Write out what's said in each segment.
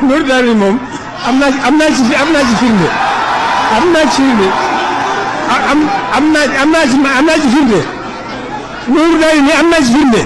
Nour daal ni moom am naa ci firnde am naa ci firnde Nour daal ni am naa ci firnde.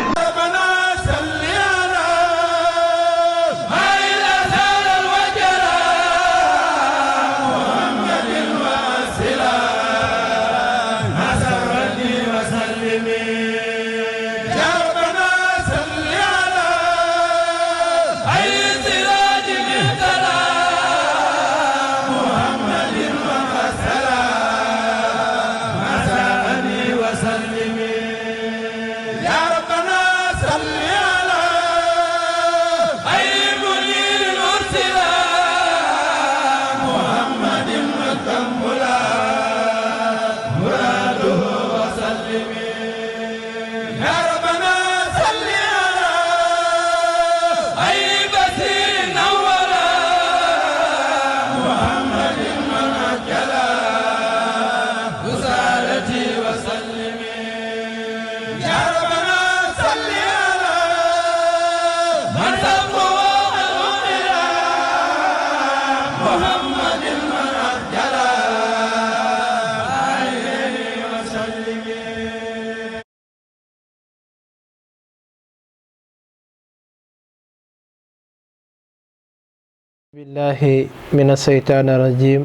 billahi min asheytaani irrajim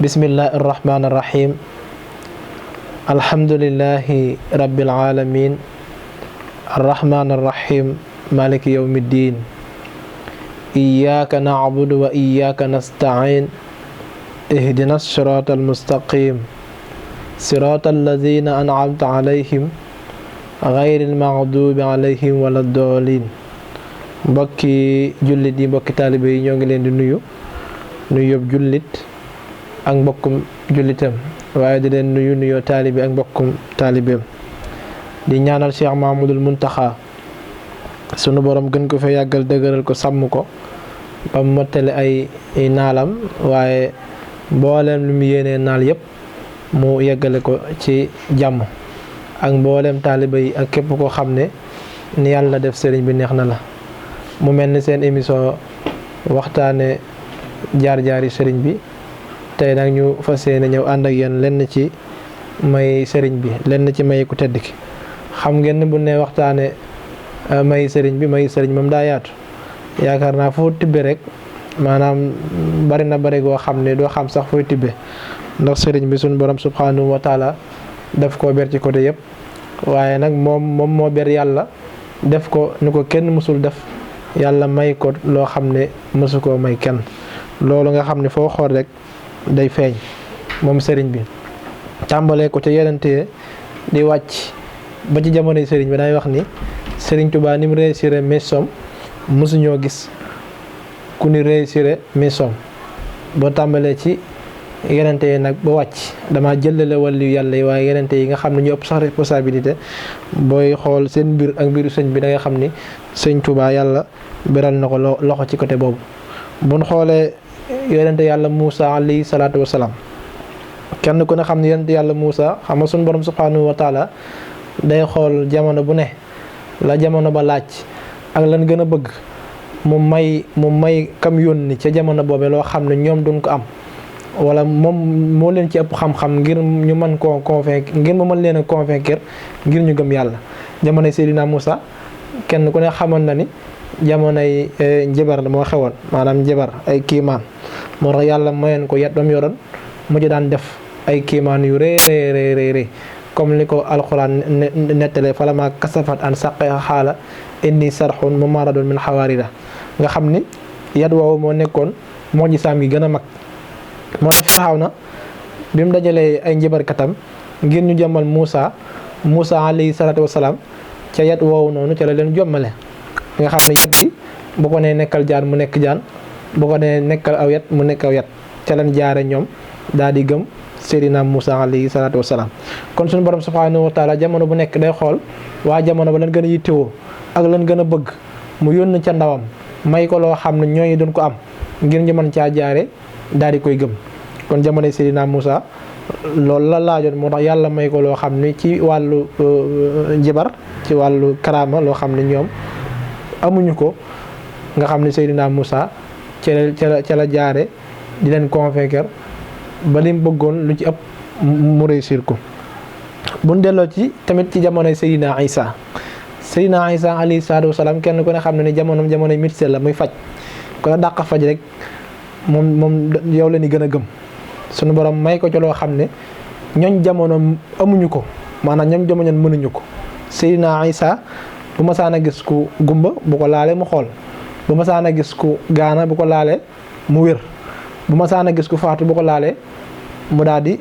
bismillahi irrahmani irrahim alhamdulillahi rabbil alamin arrahmani irrahim maliki yawmi ddin iyyaka na'budu wa iyyaka nasta'in ihdina sirata almustaqim sirata alladhina an'amta alayhim ghayril maghdubi alayhim waladdallin mbokki jullit yi mbokki taalibe yi ñoo ngi leen di nuyu yóbbu jullit ak mbokkum jullitam waaye di leen nuyoo taalibe ak mbokkum taalibeem di ñaanal Cheikh Mahmoudul Muntaxa sunu borom gën ko fa yàggal dëgëral ko sàmm ko ba mu mottali ay naalam waaye mbooleem lu mu yéenee naal yépp mu yeggale ko ci jàmm ak mbooleem taalibe yi ak képp koo xam ne ni yàlla na def sëriñ bi neex na la. mu mel ni seen émission waxtaane jaar-jaari sëriñ bi tey nag ñu fas yéene ñëw ànd ak yéen lenn ci may sëriñ bi lenn ci may ku tedd ki xam ngeen ni bu ne waxtaane may sëriñ bi may sëriñ moom daa yaatu yaakaar naa foo tibbe rek maanaam bari na bari goo xam ne doo xam sax fooy tibbe ndax sëriñ bi suñu borom subhanahu wa taala daf koo ber ci côté yëpp waaye nag moom moo ber yàlla def ko ni ko kenn mësul def yàlla may ko loo xam ne mësu koo may kenn loolu nga xam ne foo xool rek day feeñ moom sëriñ bi tàmbalee ko ca yenente di wàcc ba ci jamonoy sëriñ bi day wax ni sëriñ Tuubaa ni mu réussir mission mësuñoo gis ku ni réussir mission boo tàmbalee ci yenente yi nag ba wàcc dama jëlale wàllu yàlla yi waaye yenente yi nga xam ne ñu ëpp sax responsabilité booy xool seen mbir ak mbiru sëñ bi da nga xam ni sëñ Tuubaa yàlla beral na ko loxo ci côté boobu. buñ xoolee yenente yàlla Muusa alayhi salaatu wasalaam kenn ku ne xam ne yenente yàlla Muusa xam nga suñu borom subhanahu wa taala day xool jamono bu ne la jamono ba laaj ak lan gën a bëgg mu may kam yónni ca jamono boobee loo xam ne ñoom duñ ko am. wala moom moo leen ci ëpp xam-xam ngir ñu mën koo convaincre ngir mu mën leen a convaincre ngir ñu gëm yàlla jamonoy Seydina Moussa kenn ku ne xamoon na ni jamonoy njabar moo xewoon maanaam njabar ay kiimaan moo tax yàlla mayoon ko yat ba mu yoroon mu ci daan def ay kiimaan yu rëy comme ni ko alxuraan nettalee falammaa kasafat an saqqihaa qaala inni sarxun mumarradun min xawaarida nga xam ni yat woowu moo nekkoon moo ji saam gi gën a mag. moo tax Firawna bi mu dajalee ay njibarkatam ngir ñu jommal Moussa alayhi salaatu wasalaam ca yat woowu noonu ca la leen jommale nga xam ne yat bi bu ko nee nekkal jaan mu nekk jaan bu ko nee nekkal aw yat mu nekk aw yat ca leen jaare ñoom daal di gëm Seydina Moussa alayhi salaatu wasalaam kon suñu borom subhanahu wa taala jamono bu nekk day xool waa jamono ba leen gën a yittewoo ak leen gën a bëgg mu yónn ca ndawam may ko loo xam ne ñooñu duñ ko am ngir ñu mën caa jaare daal di koy gëm kon jamonoy Seydina Moussa loolu la laajoon moo tax yàlla may ko loo xam ne ci wàllu njibar ci wàllu karaama loo xam ne ñoom amuñu ko nga xam ne Seydina Moussa ca la jaare di leen convaincre ba lim bëggoon lu ci ëpp mu réussir ko. buñ delloo ci tamit ci jamonoy Seydina Isa alayhi salaatu wasalaam kenn ku ne xam ne ni jamonoy médecin la muy faj ku la dàq faj rek moom yow la ni gën a gëm sunu borom may ko ci loo xam ne ñooñ jamono amuñu ko, maanaam ñoom jamono mënuñu ko. Seydina Isa bu ma saan a gis ku gumba bu ko laalee mu xool, bu ma saan a gis ku gaana bu ko laalee mu wér, bu ma saan a gis ku faatu bu ko laalee mu daal di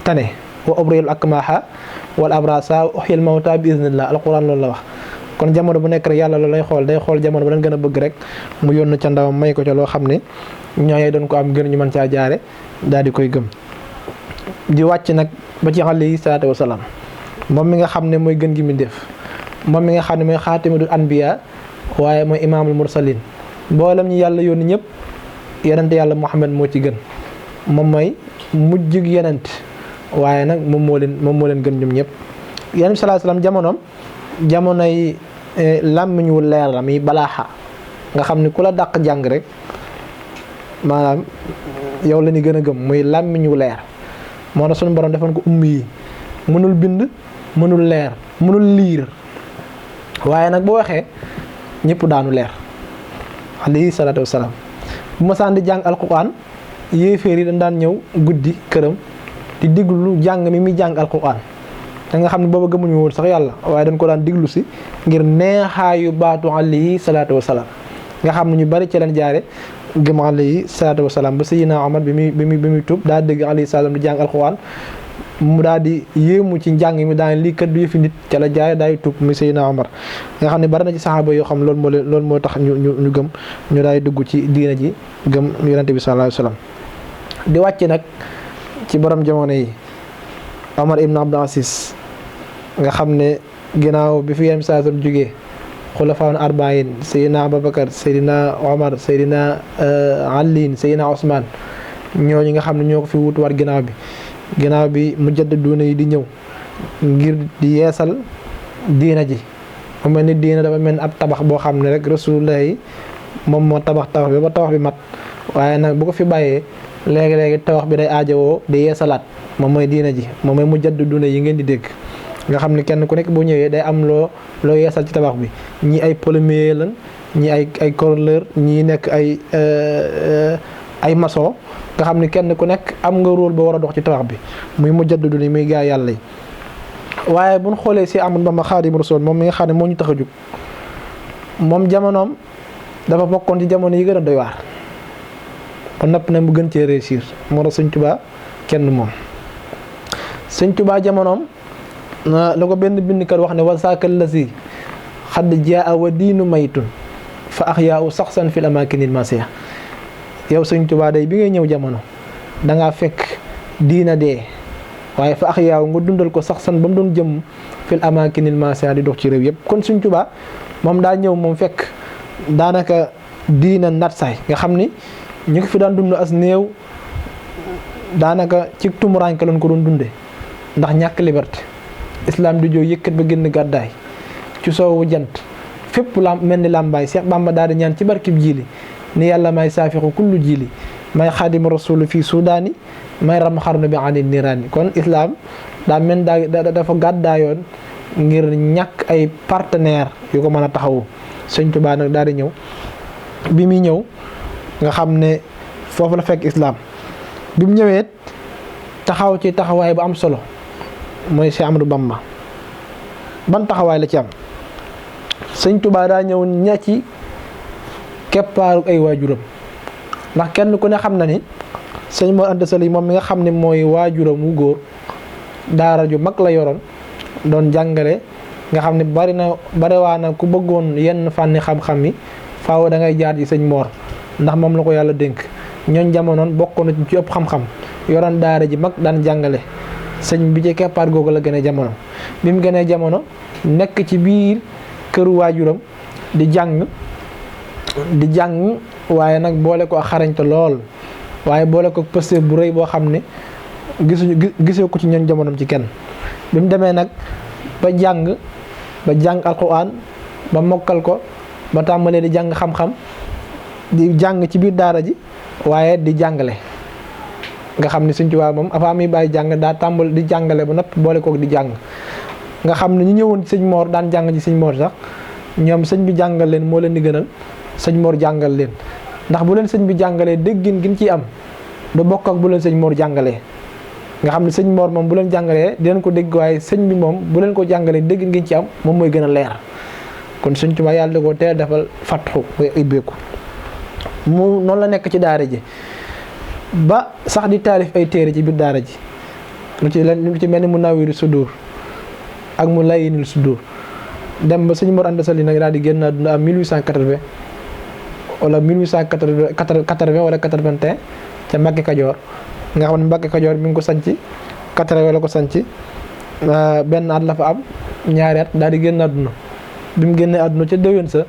tane. wa ubriyul akmaha wal abrasa uhyil mawta bi iznillah alquran loolu la wax. kon jamono bu nekk rek yàlla loolu lay xool, day xool jamono bu leen gën a bëgg rek mu yónn ca ndawam may ko ca loo xam ne ñooñee doon ko am gën ñu mën caa jaare daal di koy gëm. di wàcc nag ba ci alayhi salaatu wasalaam moom mi nga xam ne mooy gën gi mi def, moom mi nga xam ne mooy xaatimatul anbiya waaye mooy imaamul mursalin. mboolem ñi yàlla yónni ñëpp yonent yàlla Muhammad moo ci gën, moom mooy mujjug yonent waaye nag moom moo leen gën ñoom ñëpp. yonent bi sallallahu alayhi wasallam jamonoy làmmiñ wu leer la muy balaaxa nga xam ne ku la dàq jàng rek maanaam yow la ñu gën a gëm, muy làmmiñ wu leer. moo tax suñu borom defoon ko ummi yi, mënul bind, mënul leer, mënul liir, waaye nag boo waxee ñëpp daanu leer. alayhi salaatu wasalaam bu ma saan di jàng alquran yéeféer yi dañ daan ñëw guddi këram di diglu jàng mi muy jàng alquran. da nga xam ne booba gëmuñu woon sax yàlla waaye dañ ko daan diglu si ngir neexaayu baatu alayhi salaatu wasalaam nga xam ne ñu bari ci leen jaare gëm alayhi salaatu wasalaam. ba Sayyidina Omar bi muy tuub daa dégg alayhi salaam di jàng alquran mu daal di yéemu ci njàng mi daan lii kat du yëfi nit, ca la jaare daay tuub muy Sayyidina Omar nga xam ne bari na ci saxaaba yoo xam loolu moo tax ñu gëm, ñu daay dugg ci diina ji gëm yonente bi sallallahu alayhi wasallam. di wàcc nag ci borom jamono yi Omar ibn Abdul Aziz nga xam ne ginnaaw bi fi yonent bi sallallahu alayhi wasallam jógee xulafaa'un arba'iin Seydina Abubakar, Seydina Omar, Seydina Ali, Seydina Ousmane ñooñu nga xam ne ñoo ko fi wutuwaat ginnaaw bi mujaddiduuna yi di ñëw ngir di yeesal diina ji. mu mel ni diina dafa mel ni ab tabax boo xam ne rek Rasulullah yi moom moo tabax bi ba tabax bi mat, waaye nag bu ko fi bàyyee léegi tabax bi day aajowoo di yeesalaat. moom mooy diina ji, moom mooy mujaddiduuna yi ngeen di dégg nga xam ne kenn ku nekk boo ñëwee day am loo yeesal ci tabax bi. ñii ay plombier lan, ñii ay carreleur, ñii nekk ay maçon nga xam ne kenn ku nekk am nga rôle ba war a dox ci tabax bi, muy mujaddidu ni muy gaa yàlla yi. waaye buñ xoolee si Ahmadu Bamba Xaadimu Rasuul moom mi nga xam ne moo ñu tax a jug, moom jamonoom dafa bokkoon ci jamono yi gën a doy waar ba nopp na mu gën cee réussir. moo tax Sëñ Tuubaa kenn moom Sëñ Tuubaa jamonoom la ko benn bindkat wax ne wasaaka lazi xadd jaa wa diinu maytun fa axyaau saxsan fil amaakinil masiya. yow Sëñ Tuubaa day bi ngay ñëw jamono dangaa fekk diina dee, waaye fa axyaaw nga dundal ko saxsan ba mu doon jëm fil amaakinil masiya di dox ci réew yëpp. kon Sëñ Tuubaa moom daa ñëw moom fekk daanaka diina nat saay nga xam ni ñu ko fi daan dund as néew daanaka ci tumuraanke lañ ko doon dunde ndax ñàkk liberté. islam di joo yëkkat ba génn gàddaay ci soowu jant fépp mel ni làmbaay. Seex Bàmba daal di ñaan ci barkib jiili ni yàlla may saafixu kullu jiili may xaadimu rasulu fii sudaani may ram xarnu bi ani niraani. kon islam daa mel dafa gàddaayoon ngir ñàkk ay partenaire yu ko mën a taxawu. Sëñ Tuubaa nag daal di ñëw, bi muy ñëw nga xam ne foofu la fekk islam. bi mu ñëwee taxaw ci taxawaay bu am solo mooy Seex Ahmadu Bamba. ban taxawaay la ci am? Sëñ Tuubaa daa ñëw ña ci keppaaru ay waajuram, ndax kenn ku ne xam na ni Sëñ Mor Anta Sali moom mi nga xam ne mooy waajuram wu góor daara ju mag la yoroon doon jàngale nga xam ne bariwaa na ku bëggoon yenn fànni xam-xam yi faaw da ngay jaar ci Sëñ Mor ndax moom la ko yàlla dénk. ñooñ jamonoon bokk na ci ëpp xam-xam yoroon daara ji mag daan jàngale. sëñ bi ci keppaar googu la gënee jamono. bi mu gënee jamono nekk ci biir këru waajuram di jàng waaye nag boole ko ak xarañte lool, waaye boole ko pëste bu rëy boo xam ne gisee ko ci ñoom jamonoom ci kenn. bi mu demee nag ba jàng alquran ba mokkal ko ba tàmbalee di jàng xam-xam di jàng ci biir daara ji waaye di jàngale. nga xam ne Sëñ Tuubaa moom avant mi bàyyi jàng daa tàmbal di jàngale ba noppi boole kook di jàng. nga xam ne ñu ñëwoon ci Sëñ Mor daan jàng ci Sëñ Mor sax ñoom sëñ bi jàngal leen moo leen di gënal Sëñ Mor jàngal leen, ndax bu leen sëñ bi jàngalee déggin gin ciy am du bokk ak bu leen Sëñ Mor jàngalee. nga xam ne Sëñ Mor moom bu leen jàngalee di leen ko dégg, waaye sëñ bi moom bu leen ko jàngalee déggin gin ci am moom mooy gën a leer. kon Sëñ Tuubaa yàlla da koo teel defal fatxu muy ibbeeku mu noonu la nekk ci daara ji ba sax di taalif ay téere ci biir daara ji lu ci mel ni Munawwirus Sudur ak Mulayyinus Sudur. dem ba Sëñ Mor Anta Sali nag daal di génn àdduna am 1880 wala 1880 wala 81 ca Mbàkke Kajoor. nga xam ne Mbàkke Kajoor mi ngi ko sanc 80 la ko sanc benn at la fa am, ñaari at daal di génn àdduna. bi mu génnee àdduna ca déwén sa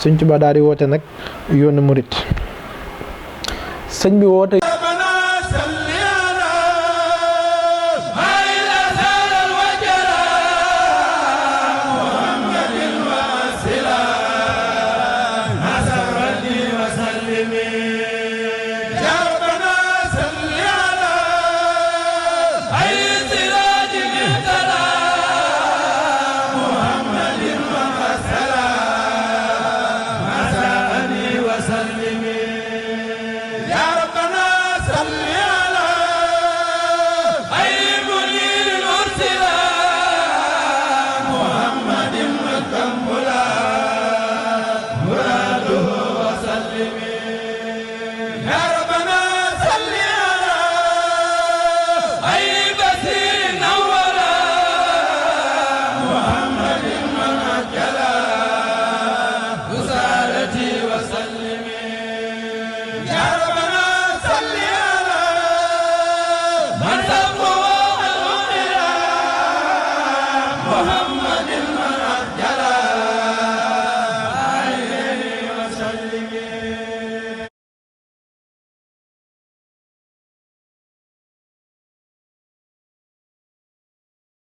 Sëñ Tuubaa daal di woote nag yoonu murit. sëñ bi woote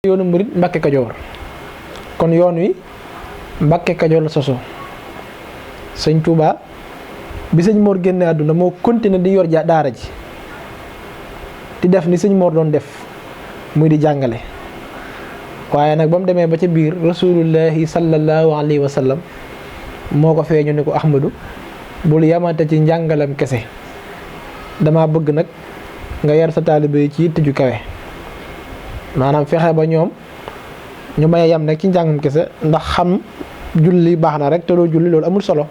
yoonu murit Mbàkke Kajoor. kon yoon wi Mbàkke Kajoor la soso. Sëñ Tuubaa bi Sëñ Mor génne àdduna moo continué di yor daara ji di def ni Sëñ Mor doon def muy di jàngale. waaye nag ba mu demee ba ca biir rasulullahi sallallahu alayhi wa sallam moo ko feeñu ni ko Ahmadu bul yamante ci njàngalam kese, dama bëgg nag nga yar sa taalibe yi ci yitte ju kawe. maanaam fexe ba ñoom ñu may yam nag ci njàngam kese, ndax xam julli baax na rek te doo julli loolu amul solo.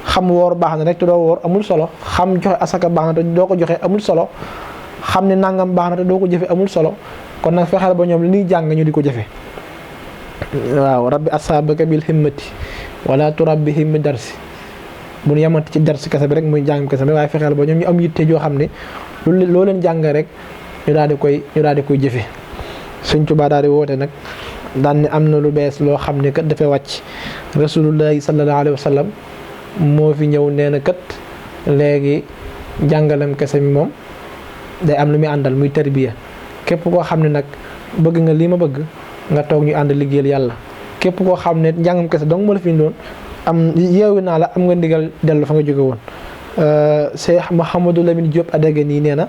xam woor baax na rek te doo woor amul solo. xam joxe asaka baax na te doo ko joxe amul solo. xam ni nangam baax na te doo ko jëfe amul solo. kon nag fexeel ba ñoom li ñuy jàng ñu di ko jëfe. waaw rabbi asaabaka bil himmati wala turabbi himmi darsi. bu ñu yamante ci darsi kese bi rek muy jàngam kese bi, waaye fexeel ba ñoom ñu am yitte joo xam ne loo leen jàng rek ñu daal di koy jëfe. Sëñ Tuubaa daal di woote nag daan ne am na lu bees loo xam ne kat dafay wàcc. rasulullahi sallallahu alayhi wa sallam moo fi ñëw nee na kat léegi jàngalam kese mi moom day am lu muy àndal muy tarbiya. képp koo xam ne nag bëgg nga lii ma bëgg nga toog ñu ànd liggéeyal yàlla. képp koo xam ne njàngam kese dong ma la fi doon am yeewu naa la, am nga ndigal dellu fa nga jóge woon. Cheikh Mouhamadou Lamine Diop Adagani nee na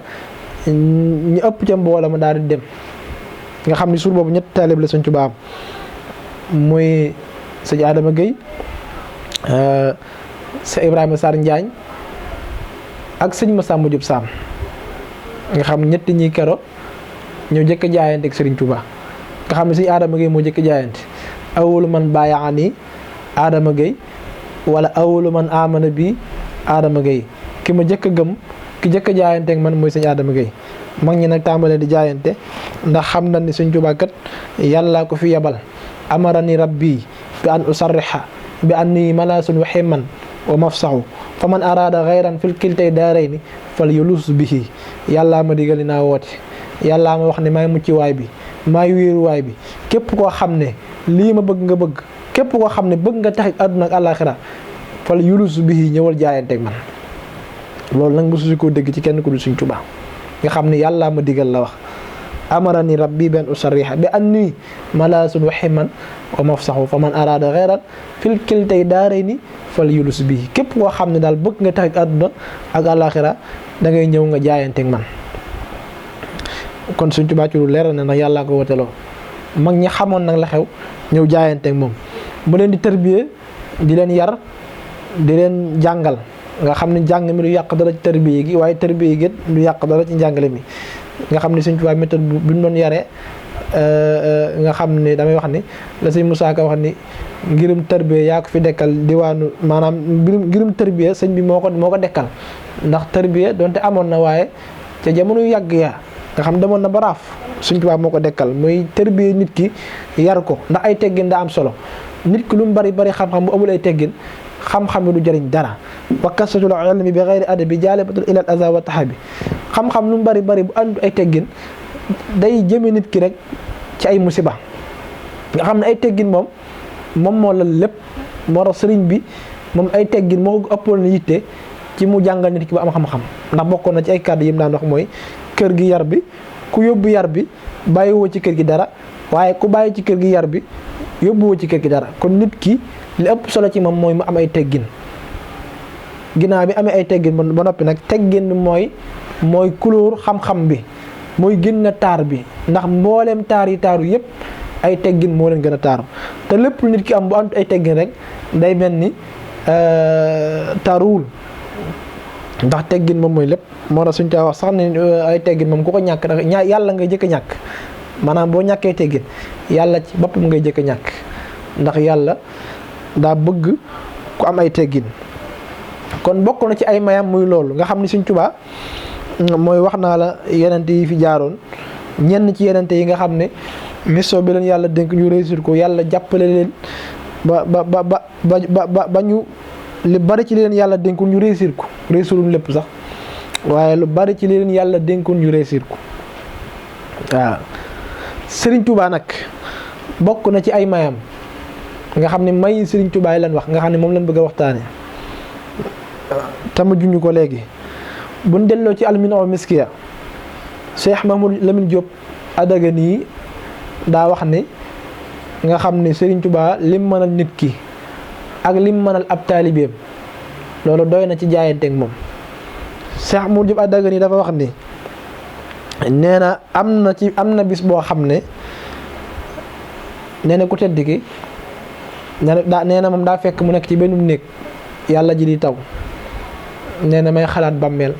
ñu ëpp ca mbooloo ma daal di dem. nga xam ni suur boobu ñett taalib la Sëñ Tuubaa am muy sëñ Adama Gueye, sëñ Ibrahima Sarr Njaañ ak sëñ Massamba Diop Sam. nga xam ñett ñi kero ñëw jëkk a jaayante ak Sëriñ Tuubaa. nga xam ne sëñ Adama Gueye moo jëkk a jaayante. awwalu man baayaani Adama Gueye wala awwalu man amana bi Adama Gueye. ki ma jëkk a gëm ki jëkk a jaayante ak man mooy sëñ Adama Gueye. mag ñi nag tàmbalee di jaayante ndax xam na ni Sëñ Tuubaa kat yàllaa ko fi yabal. amarani rabbi bi an usarriha bi anni malaasun wa himman wa mafsahu fa man araada xayran fil kiltay daarayni fal yulus bihi. yàllaa ma digali naa woote, yàllaa ma wax ne maay mucci waay bi maay wéeru waay bi. képp koo xam ne lii ma bëgg nga bëgg, képp koo xam ne bëgg nga tax àdduna ak àllaaxira fal yulus bihi ñëwal jaayanteeg man. loolu nag mosu si koo dégg ci kenn ku dul Sëñ Tuubaa nga xam ne yàllaa ma digal la wax. amarani rabbi bi an usarriha bi anni malaasun wa himan wa mafsahu fa man araada xeyran fil kiltay daarayni fal yulus bii képp koo xam ne daal bëgg nga tax àdduna ak àllaaxira da ngay ñëw nga jaayanteeg man. kon Sëriñ Tuubaa ci lu leer na ndax yàllaa ko woteloo mag ñi xamoon nag la xew ñëw jaayanteeg moom mu leen di tarbiyee di leen yar di leen jàngal nga xam ne jàng mi du yàq dara ci tarbiye gi waaye tarbiye gi du yàq dara ci njàngale mi nga xam ne Sëriñ Tuubaa méthode bi mu doon yaree nga xam ne damay wax ni la Sëriñ Musaa Ka wax ni ngirum tarbiye yaa ko fi dekkal diwaanu maanaam ngirum tarbiye sëñ bi moo ko dekkal ndax tarbiye donte amoon na waaye ca jamono yu yàgg yaa nga xam demoon na ba raaf Sëriñ Tuubaa moo ko dekkal muy tarbiye nit ki yar ko ndax ay teggin da am solo nit ki lu mu bari xam-xam bu amul ay teggin xam-xam bi du jëriñ dara wa kasatul ilmi bi ghayri adabi jaalibatul ila al aza wa tahabi xam-xam lu mu bari bu ànd ay teggin day jëme nit ki rek ci ay musiba nga xam ne ay teggin moom moo la lépp moo tax sëriñ bi moom ay teggin moo ko ëppoon na yitte ci mu jàngal nit ki ba am xam-xam ndax bokkoon na ci ay kàddu yi mu daan wax mooy kër gi yar bi ku yóbbu yar bi bàyyiwoo ci kër gi dara waaye ku bàyyi ci kër gi yar bi yóbbuwoo ci kër gi dara kon nit ki li ëpp solo ci moom mooy mu am ay teggin ginnaaw bi amee ay teggin ba noppi nag teggin bi mooy couleur xam-xam bi mooy gën a taar bi ndax mbooleem taar yi taaru yépp ay teggin moo leen gën a taaru te lépp lu nit ki am bu am ay teggin rek day mel ni taaruwul ndax teggin moom mooy lépp moo tax suñu taa wax sax ne ay teggin moom ku ko ñàkk rek yàlla ngay jëkk a ñàkk maanaam boo ñàkkee teggin yàlla ci boppam ngay jëkk a ñàkk ndax yàlla daa bëgg ku am ay teggin kon bokk na ci ay mayam muy loolu nga xam ni Sëriñ Tuubaa mooy wax naa la yenente yi fi jaaroon ñenn ci yenente yi nga xam ne mission bi leen yàlla dénk ñu réussir ko yàlla jàppale leen ba ñu li bari ci leen yàlla dénkul ñu réussir ko réussiruñ lépp sax waaye lu bari ci leen yàlla dénkul ñu réussir ko waaw Sëriñ Tuubaa nag bokk na ci ay mayam nga xam ne may Sëriñ Tuubaa yi lan wax nga xam ne moom lañ bëgg a waxtaane tama juñu ko léegi buñ delloo ci alminau miskiya Cheikh Mahmoud Lamine Diop Adagani daa wax ni nga xam ne Sëriñ Tuubaa lim mënal nit ki ak lim mënal ab taalibeem loolu doy na ci jaayanteeg moom Cheikh Mahmoud Diop Adagani dafa wax ni nee na am na bis boo xam ne nee na ku tedd ki nee na moom daa fekk mu nekk ci benn néeg yàlla ji di taw nee na may xalaat bàmmeel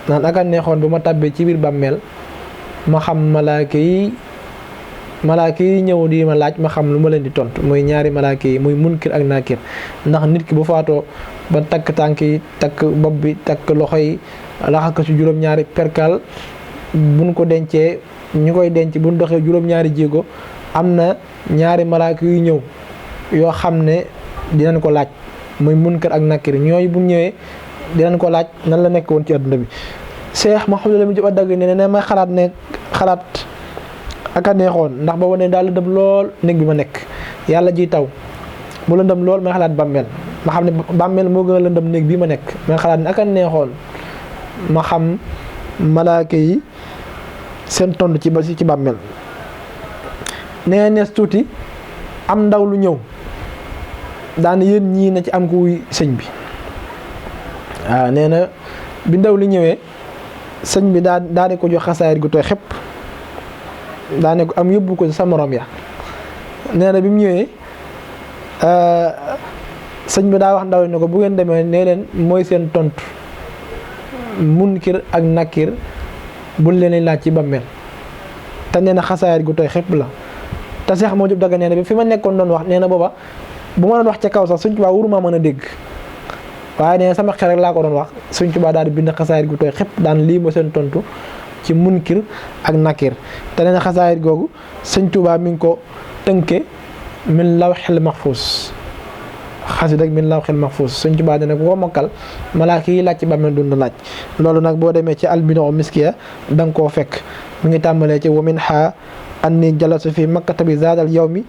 naan aka neexoon bu ma tàbbee ci biir bàmmeel ma xam malaaka yi ñëw di ma laaj ma xam lu ma leen di tontu muy ñaari malaaka yi muy munkir ak naakir ndax nit ki bu faatoo ba takk tànk yi takk bopp bi takk loxo yi laxa ko ci juróom-ñaari perkal buñ ko dencee ñu koy denc buñ doxee juróom-ñaari jéego am na ñaari malaaka yu ñëw yoo xam ne dinañ ko laaj muy munkar ak nakir ñooy bu ñëwee dinañ ko laaj nan la nekk woon ci adduna bi Cheikh Mouhamadou Lamine Diop Dagana ne may xalaat ak a neexoon ndax booba ne daal lëndëm lool néeg bi ma nekk yàlla ji taw mu lëndëm lool may xalaat bàmmeel ma xam ne bàmmeel moo gën a lëndëm néeg bii ma nekk may xalaat ne ak a neexoon ma xam malaaka yi seen tontu ci bàmmeel nee nees tuuti am ndaw lu ñëw daan yéen ñii na ci am ku wuy sëñ bi waaw nee na bi ndaw li ñëwee sëñ bi daa di ko jox xasaayit gu tooy xepp daa ne ko am yóbbu ko sa morom ya nee na bi mu ñëwee sëñ bi daa wax ndaw li ne ko bu ngeen demee nee leen mooy seen tontu munkir ak nakir buñ leen laaj ci bàmmeel te nee na xasaayit gu tooy xepp la te Cheikh moo jub daga nee na bi fi ma nekkoon doon wax nee na booba bu ma doon wax ca kaw sax Sëriñ Tuubaa wuruma mën a dégg waaye nee na sama xel rek laa ko doon wax Sëriñ Tuubaa daal di bind xasaayit gu tooy xepp daan lii ma seen tontu ci munkir ak nakir te nee na xasaayit googu Sëriñ Tuubaa mi ngi ko tënke min lawhil mahfuus xasida min lawhil mahfuus Sëriñ Tuubaa dana ko mokkal malaaka yi laaj ci bàmmeel dund laaj loolu nag boo demee ci alminau miskiya da nga koo fekk mi ngi tàmbalee ci wa minha anni jalasu fi makkatabi zaadal yawmi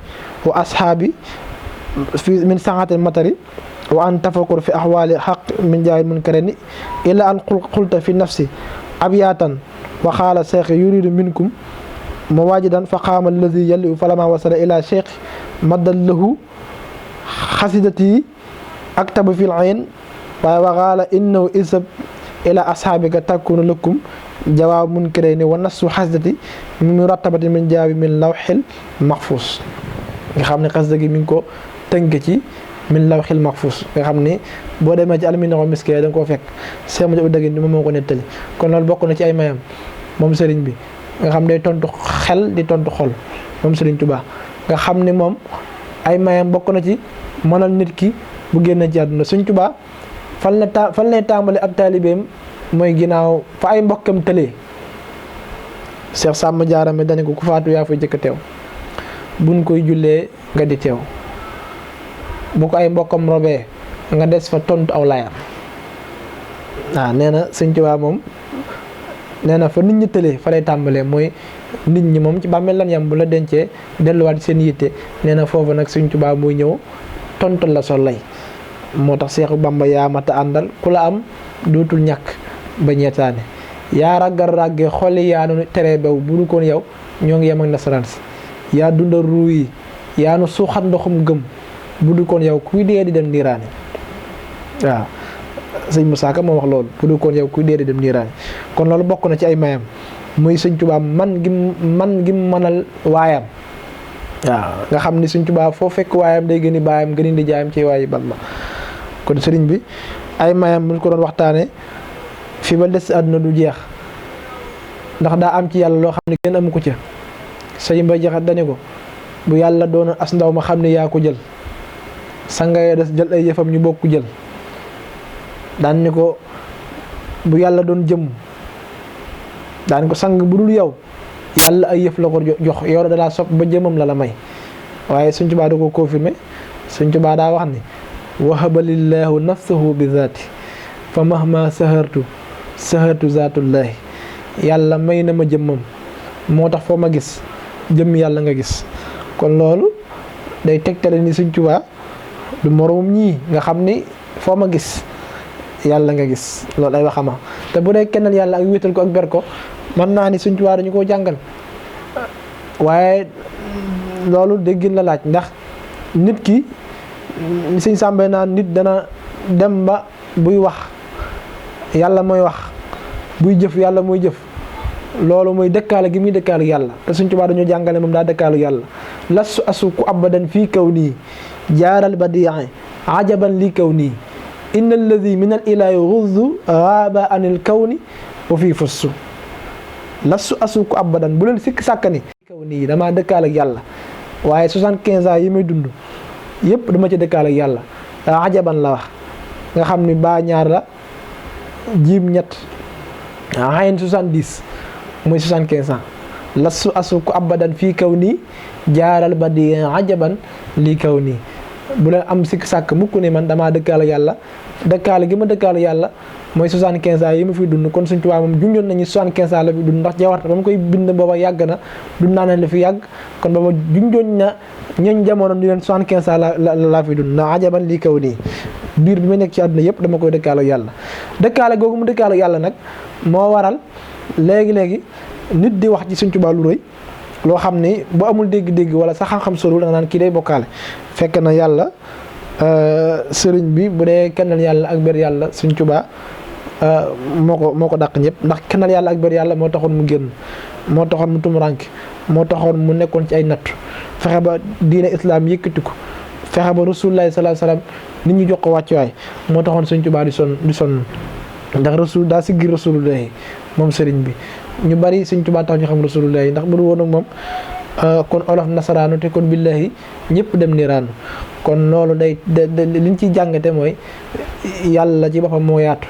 wa ashaabi fi min saatil matari wa an tafakkur fi ahwaali xaq min jaayil munkarani ila an qulta fi nafsi abyaatan wa xaala seexi yuridu minkum muwajidan fa qaama allazi yaliu falama wasala ila cheikh maddal lahu xasidati aktaba fil ayn waaye waxaala innahu isab ila asxaabika takunu lakum jawaab munkirayni wa nasu xasdati mu rattabati min jaabi min lawxil maxfuus nga xam ne xasda gi mi ngi ko tënk ci min lawxil maxfuus nga xam ni boo demee ci alminaxo miske da nga koo fekk seema jo dëgg ni moom moo ko nettali kon loolu bokk na ci ay mayam moom sëriñ bi nga xam day tontu xel di tontu xol moom sëriñ Tuubaa nga xam ni moom ay mayam bokk na ci mënal nit ki bu génn ci àdduna sëriñ Tuubaa fan lay tàmbali ak taalibeem mooy ginnaaw fa ay mbokkam tëlee Cheikh Sàmm Jaarame dane ko ku faatu yaa fay jëkk teew buñ koy jullee nga di teew bu ko ay mbokkam robee nga des fa tontu aw layam waaw nee na sëñ Tuubaa moom nee na fa nit ñi tëlee fa lay tàmbalee mooy nit ñi moom ci bàmmeel lan yam bu la dencee delluwaat seen yitte nee na foofu nag sëñ Tuubaa muy ñëw tontu la sol lay moo tax Seexu Bamba yaa mata àndal ku la am dootul ñàkk ba ñeetaane yaa raggal ràggee xolli yaa nu tere bew bu du koon yow ñoo ngi yem ak nasaraan si yaa dundal ruu yi yaa nu suuxat ndoxum gëm bu du koon yow kuy dee di dem niiraane waaw sëñ Musaa Ka moo wax loolu bu du koon yow kuy dee di dem niiraane kon loolu bokk na ci ay mayam muy sëñ Tuubaa man gi mënal waayam waaw nga xam ni sëñ Tuubaa foo fekk waayam day gën i baayam gën di jaayam ci waayi Bamba kon sëriñ bi ay mayam buñ ko doon waxtaane fi ba des àdduna du jeex ndax daa am ci yàlla loo xam ne kenn amu ko ca sëñ Mbay Jaxate dane ko bu yàlla doon as ndaw ma xam ne yaa ko jël sangaya des jël ay yëfam ñu bokk jël daan ni ko bu yàlla doon jëm daan ko sang bu dul yow yàlla ay yëf la ko jox yow da laa sopp ba jëmam la may waaye Sëñ Tuubaa da ko confirmé Sëñ Tuubaa daa wax ni wahaba lillahu nafsahu bi zaati fa mahma sahartu zaatullahi yàlla may na ma jëmmam moo tax foo ma gis jëmm yàlla nga gis kon loolu day tegtale ni Sëñ Tuubaa du moroomum ñii nga xam ni foo ma gis yàlla nga gis loolu ay waxama te bu dee kennal yàlla ak wéetal ko ak ber ko mën naa ni Sëñ Tuubaa dañu koo jàngal waaye loolu déggin la laaj ndax nit ki Sëñ Sàmba naan nit dana dem ba buy wax yàlla mooy wax buy jëf yàlla mooy jëf loolu mooy dëkkaale gi muy dëkkaale yàlla te Sëñ Tuubaa dañoo jàngale moom daa dëkkaalu yàlla lastu asuku abadan fii kaw nii jaaral badii ajaban lii kaw nii inna alladi min al ilaahi guzzu gaaba anil kawni wa fii fussu lastu asuku abadan bu leen sikk sàkkani kaw nii damaa dëkkaale ak yàlla waaye 75 ans yi may dund yëpp dama ci dëkkaale ak yàlla ajaban la wax nga xam ni baa ñaar la jiim ñett ayn 70 muy 75 ans lastu asuku abadan fii kaw nii jaaral badii ajaban lii kaw nii bu leen am sikk sàkk mukk ne man damaa dëkkaale yàlla dëkkaale gi ma dëkkaale yàlla mooy 75 ans yi ma fi dund kon Sëñ Tuubaa moom junjoon nañu 75 ans la fi dund ndax Jawhara ba mu koy bind booba yàgg na dund naa ne la fi yàgg kon booba junjoon na ñooñ jamono di leen 75 ans la fi dund na ajaban lii kaw nii biir bi ma nekk ci àdduna yëpp dama koy dëkkaale yàlla dëkkaale googu mu dëkkaale yàlla nag moo waral léegi nit di wax ci Sëñ Tuubaa lu rëy loo xam ni bu amul dégg-dégg wala sa xam-xam sorul da nga naan kii day bokkaale fekk na yàlla sëriñ bi bu dee kennal yàlla ak ber yàlla Sëñ Tuubaa moo ko dàq ñëpp ndax kennal yàlla ak ber yàlla moo taxoon mu génn moo taxoon mu tumuranke moo taxoon mu nekkoon ci ay natt fexe ba diine islam yëkkati ko fexe ba rasulullah sallallahu alayhi wasallam nit ñi jox ko wàccuwaay moo taxoon Sëñ Tuubaa di sonn ndax rasul daa siggir rasulullah moom sëriñ bi ñu bari Sëñ Tuubaa tax ñu xam rasulullah ndax bu dul woon ak moom kon olof nasaraanu te kon billahi ñëpp dem niiraanu kon loolu day liñ ciy jàngate mooy yàlla ci boppam moo yaatu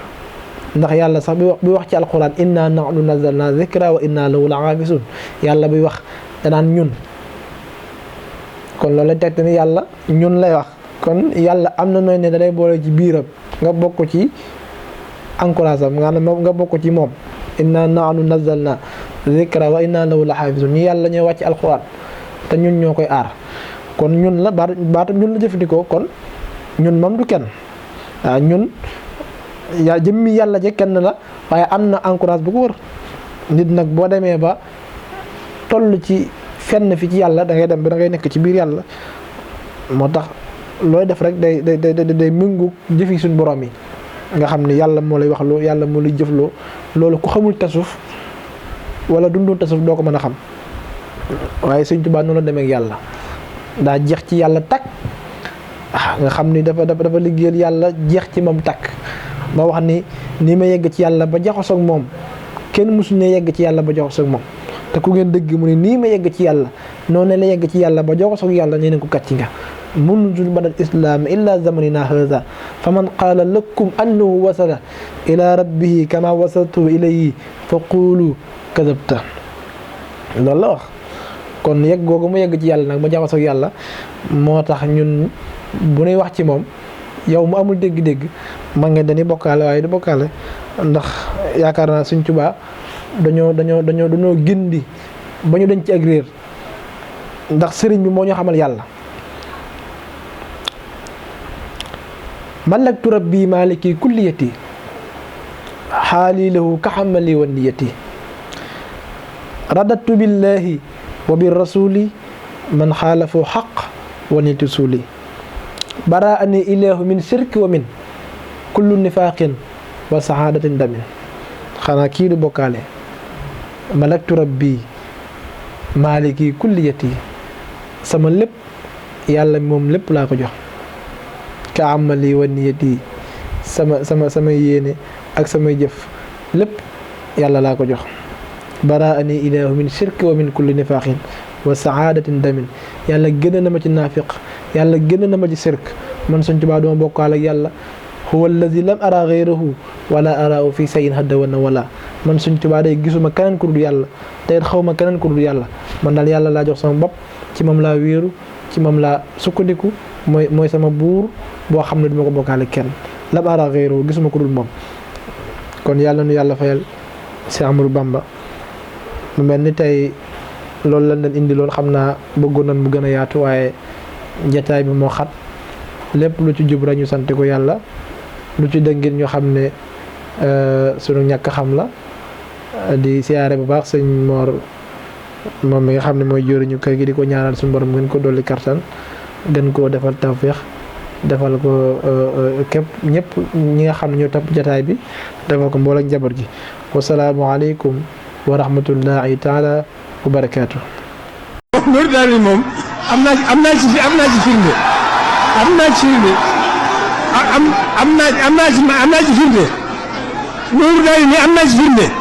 ndax yàlla sax bi wax ci alquran inna nahnu nazzalna zikra wa inna lahu lahaafisun yàlla buy wax danaan ñun kon loolu lay tegte ni yàlla ñun lay wax kon yàlla am na nooy ne da lay boole ci biiram nga bokk ci encourage am nga bokk ci moom inna nahnu nazzalna zikra wa inna lahu lahaafisun ñu yàlla ñooy wàcc alquran te ñun ñoo koy aar kon ñun la baatu ñun la jëfandikoo kon ñun moom du kenn waaw ñun jëmmi yàlla je kenn la waaye am na encourage bu ko wër nit nag boo demee ba toll ci fenn fi ci yàlla da ngay dem ba da ngay nekk ci biir yàlla moo tax looy def rek day mëngu jëfi suñu borom yi nga xam ne yàlla moo lay wax loo yàlla moo lay jëfloo loolu ku xamul tasuf wala dundu tasuf doo ko mën a xam waaye Sëñ Tuubaa noonu la demee ak yàlla daa jeex ci yàlla takk nga xam ni dafa liggéeyal yàlla jeex ci moom takk ba wax ni ma yegg ci yàlla ba jaxasoo ak moom kenn mësu ne yegg ci yàlla ba jaxasoo ak moom te ku ngeen dëgg mu ne nii ma yegg ci yàlla noonu la yegg ci yàlla ba jaxasoo ak yàlla nee na ko kàcci nga mundu badal islam illa zamanina hadha faman qaala lakum annahu wasala ila rabbihi kama wasaltu ilayhi fa qulu kadabta loolu la wax kon yegg googu mu yegg ci yàlla nag ba jaxasoo ak yàlla moo tax ñun bu ñuy wax ci moom yow mu amul dégg-dégg man nga dañuy bokkaale waaye du bokkaale ndax yaakaar naa Sëñ Tuubaa dañoo gindi ba ñu dañ ci ak réer ndax sëriñ bi moo ñu xamal yàlla malaktu rabbi maliki kulliyati xaali lahu ka xamali wa niyati radattu billahi wa bi rasuli man xaalafu xaq wa niti suuli bara ani ilahu min sirki wa min kullu nifaqin wa saxaadatin damin xanaa kii du bokkaale malaktu rabbi maliki kulliyati sama lépp yàlla moom lépp laa ko jox ka amali wa niyati sama yéene ak samay jëf lépp yàlla laa ko jox bara ani ilahu min shirki wa min kulli nifaqin wa saadatin damin yàlla gën na ma ci naafiq yàlla gën na ma ci sirk man Sëñ Tuubaa duma bokkaal ak yàlla huwa alladi lam ara ghayrahu wala araahu fi sayin hadda wana wala man Sëñ Tuubaa day gisuma keneen ku dul yàlla te it xaw ma keneen ku dul yàlla man daal yàlla laa jox sama bopp ci moom laa wéeru ci moom laa sukkandiku mooy sama buur boo xam ne duma ko bokkaale kenn lam ara ghayrahu gisuma ku dul moom kon yàlla nu yàlla fayal si Amadou Bamba mu mel ni tey loolu lañ leen indi loolu xam naa bëggoon nañ mu gën a yaatu waaye jataay bi moo xat lépp lu ci jub rek ñu sant ko yàlla lu ci dëngin ñu xam ne sunu ñàkk xam la di siyaare bu baax sëñ Mor moom mi nga xam ne mooy jëriñu kër gi di ko ñaanal suñu borom gën ko dolli kartan gën koo defal tawféex defal ko képp ñëpp ñi nga xam ne ñoo topp jataay bi defal ko mboolem njaboot gi wasalaamu aleykum wa rahmatullahi taala wa barakaatu. Nour daal moom am naa ci firnde am naa ci firnde Nour daal am naa ci firnde